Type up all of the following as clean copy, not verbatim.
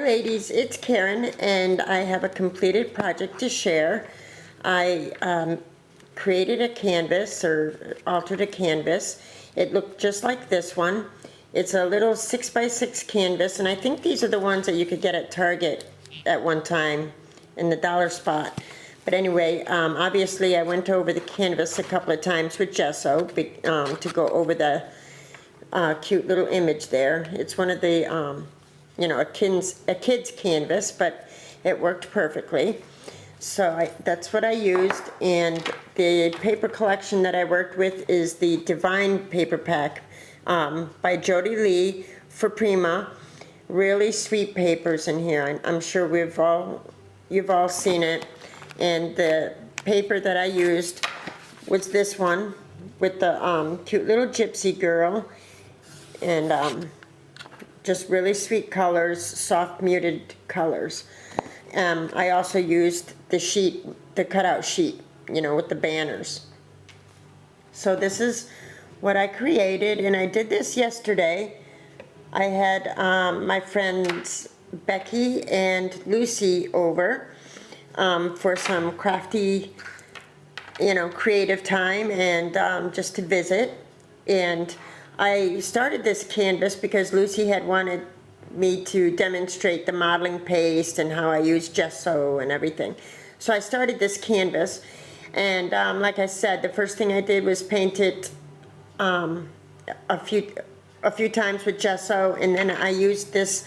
ladies, it's Karen, and I have a completed project to share. I created a canvas, or altered a canvas. It looked just like this one. It's a little 6x6 canvas, and I think these are the ones that you could get at Target at one time in the dollar spot. But anyway, obviously I went over the canvas a couple of times with gesso to go over the cute little image there. It's one of the you know, a kid's canvas, but it worked perfectly. So that's what I used, and the paper collection that I worked with is the Divine Paper Pack by Jody Lee for Prima. Really sweet papers in here. I'm sure you've all seen it. And the paper that I used was this one with the cute little gypsy girl, and just really sweet colors, soft muted colors. I also used the sheet, the cutout sheet, you know, with the banners. So this is what I created, and I did this yesterday. I had my friends Becky and Lucy over for some crafty, you know, creative time, and just to visit. And I started this canvas because Lucy had wanted me to demonstrate the modeling paste and how I use gesso and everything. So I started this canvas, and like I said, the first thing I did was paint it a few times with gesso, and then I used this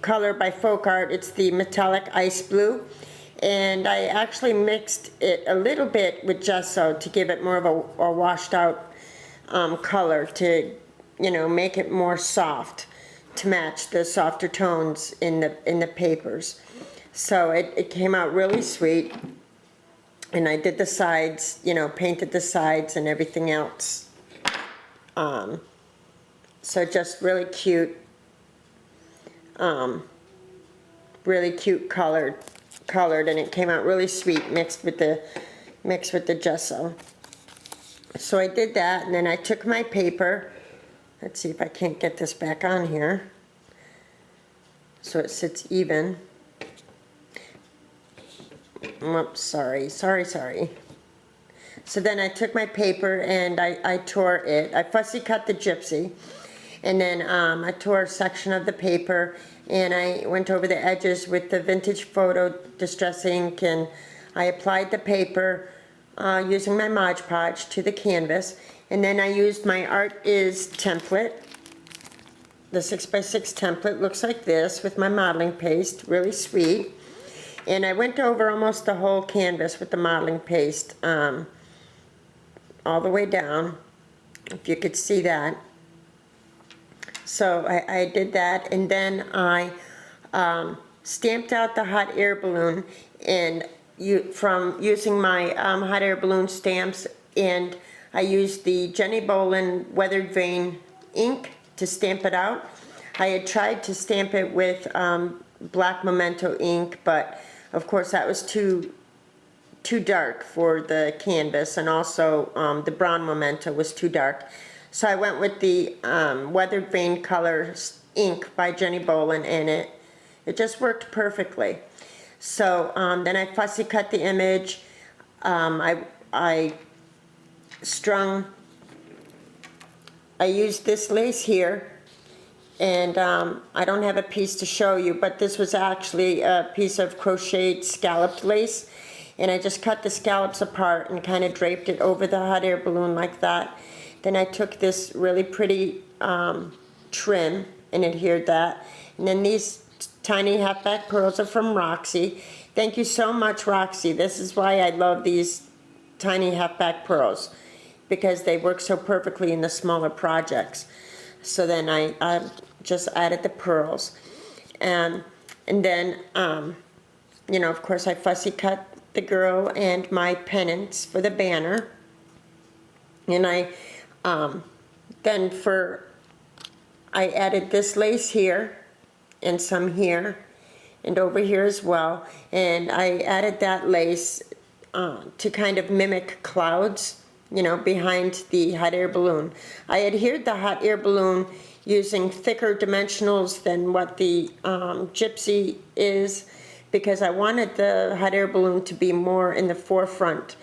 color by Folk Art. It's the metallic ice blue, and I actually mixed it a little bit with gesso to give it more of a washed out color, to, you know, make it more soft, to match the softer tones in the papers. So it came out really sweet, and I did the sides, you know, painted the sides and everything else. So just really cute, colored, and it came out really sweet mixed with the gesso. So I did that, and then I took my paper. Let's see if I can't get this back on here so it sits even. Oops, sorry. So then I took my paper and I tore it. I fussy cut the gypsy, and then I tore a section of the paper, and I went over the edges with the Vintage Photo Distress ink, and I applied the paper using my Mod Podge to the canvas. And then I used my Art Is template. The 6x6 template looks like this with my modeling paste, really sweet. And I went over almost the whole canvas with the modeling paste, all the way down, if you could see that. So I did that, and then I stamped out the hot air balloon, and from using my hot air balloon stamps, and I used the Jenny Bolin Weathered Vein ink to stamp it out. I had tried to stamp it with black Memento ink, but of course that was too dark for the canvas, and also the brown Memento was too dark. So I went with the Weathered Vein Colors ink by Jenny Bolin, and it just worked perfectly. So then I fussy cut the image. I used this lace here, and I don't have a piece to show you, but this was actually a piece of crocheted scalloped lace, and I just cut the scallops apart and kind of draped it over the hot air balloon like that. Then I took this really pretty trim and adhered that, and then these tiny halfback pearls are from Roxy. Thank you so much, Roxy. This is why I love these tiny halfback pearls, because they work so perfectly in the smaller projects. So then I just added the pearls, and then you know, of course I fussy cut the girl and my pennants for the banner, and I added this lace here and some here and over here as well, and I added that lace to kind of mimic clouds, you know, behind the hot air balloon. I adhered the hot air balloon using thicker dimensionals than what the Gypsy is, because I wanted the hot air balloon to be more in the forefront.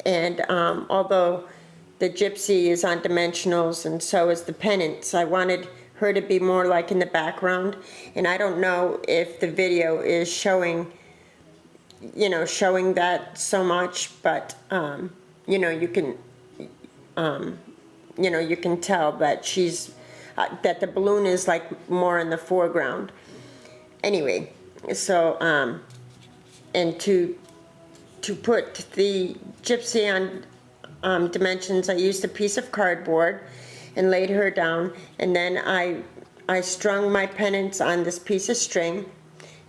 And although the Gypsy is on dimensionals and so is the pennants, I wanted her to be more like in the background. And I don't know if the video is showing, you know, showing that so much, but you know, you can you know, you can tell that she's that the balloon is like more in the foreground. Anyway, so and to put the Gypsy on dimensions, I used a piece of cardboard and laid her down, and then I strung my pennants on this piece of string,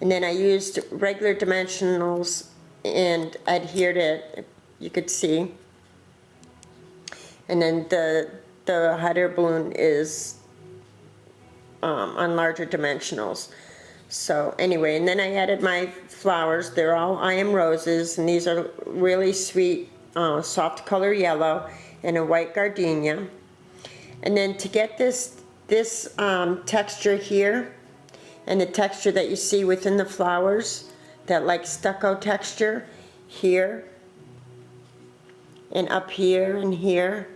and then I used regular dimensionals and adhered it, you could see. And then the hot air balloon is on larger dimensionals. So anyway, and then I added my flowers. They're all I Am Roses, and these are really sweet, soft color yellow and a white gardenia. And then to get this texture here, and the texture that you see within the flowers, that like stucco texture here, and up here, and here,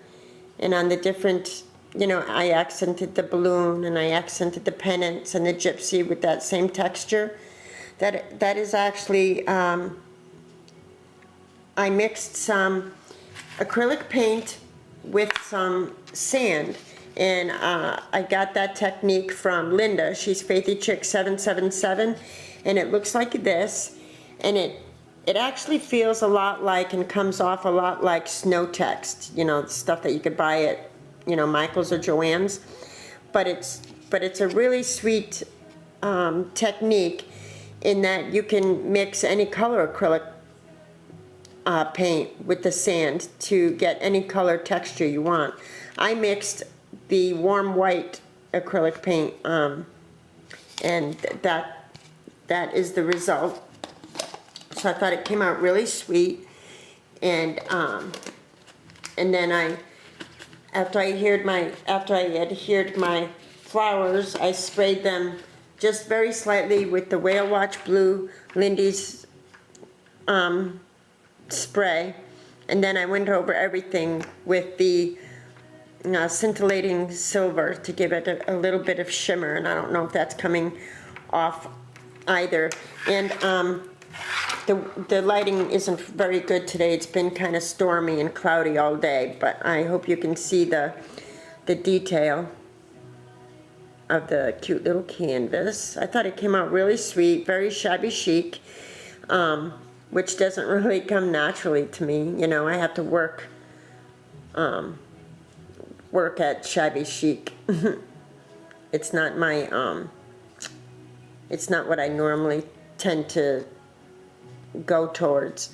and on the different, you know, I accented the balloon, and I accented the pennants and the Gypsy with that same texture. That is actually, I mixed some acrylic paint with some sand, and I got that technique from Linda. She's Faithy Chick 777, and it looks like this, and it actually feels a lot like and comes off a lot like snow text, you know, stuff that you could buy at, you know, Michael's or Joann's, but it's a really sweet technique in that you can mix any color acrylic paint with the sand to get any color texture you want. I mixed the warm white acrylic paint, and that is the result. So I thought it came out really sweet, and then after I adhered my flowers, I sprayed them just very slightly with the Whale Watch Blue Lindy's spray, and then I went over everything with the scintillating silver to give it a little bit of shimmer, and I don't know if that's coming off either. And the lighting isn't very good today. It's been kind of stormy and cloudy all day, but I hope you can see the detail of the cute little canvas. I thought it came out really sweet, very shabby chic, which doesn't really come naturally to me. You know, I have to work at shabby chic. It's not my it's not what I normally tend to go towards,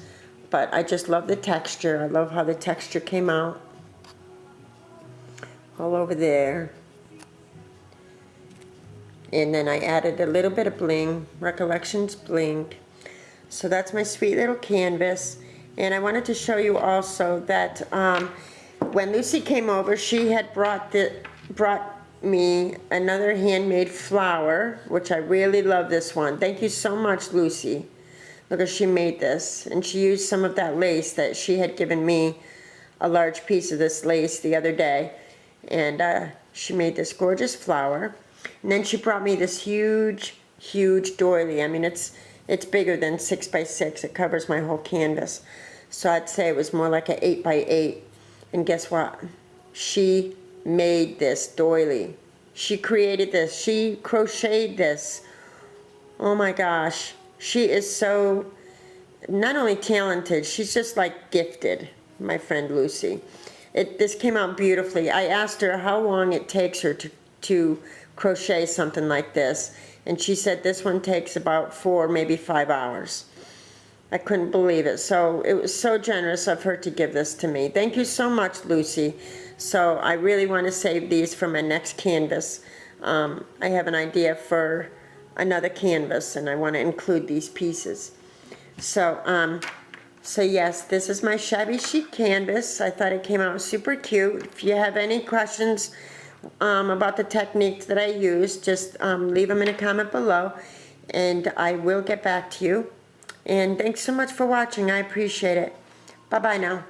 but I just love the texture. I love how the texture came out all over there. And then I added a little bit of bling, Recollections bling. So that's my sweet little canvas. And I wanted to show you also that when Lucy came over, she had brought me another handmade flower, which I really love this one. Thank you so much, Lucy. Look how she made this, and she used some of that lace that she had given me, a large piece of this lace the other day, and she made this gorgeous flower. And then she brought me this huge doily. I mean, it's bigger than 6 by 6. It covers my whole canvas, so I'd say it was more like an 8 by 8. And guess what? She made this doily. She created this. She crocheted this. Oh my gosh. She is so not only talented, she's just like gifted, my friend Lucy. This came out beautifully. I asked her how long it takes her to crochet something like this, and she said this one takes about 4, maybe 5 hours. I couldn't believe it. So it was so generous of her to give this to me. Thank you so much, Lucy. So I really want to save these for my next canvas. I have an idea for another canvas, and I want to include these pieces. So So yes, this is my Shabby Chic canvas. I thought it came out super cute. If you have any questions about the techniques that I use, just leave them in a comment below, and I will get back to you. And thanks so much for watching. I appreciate it. Bye-bye now.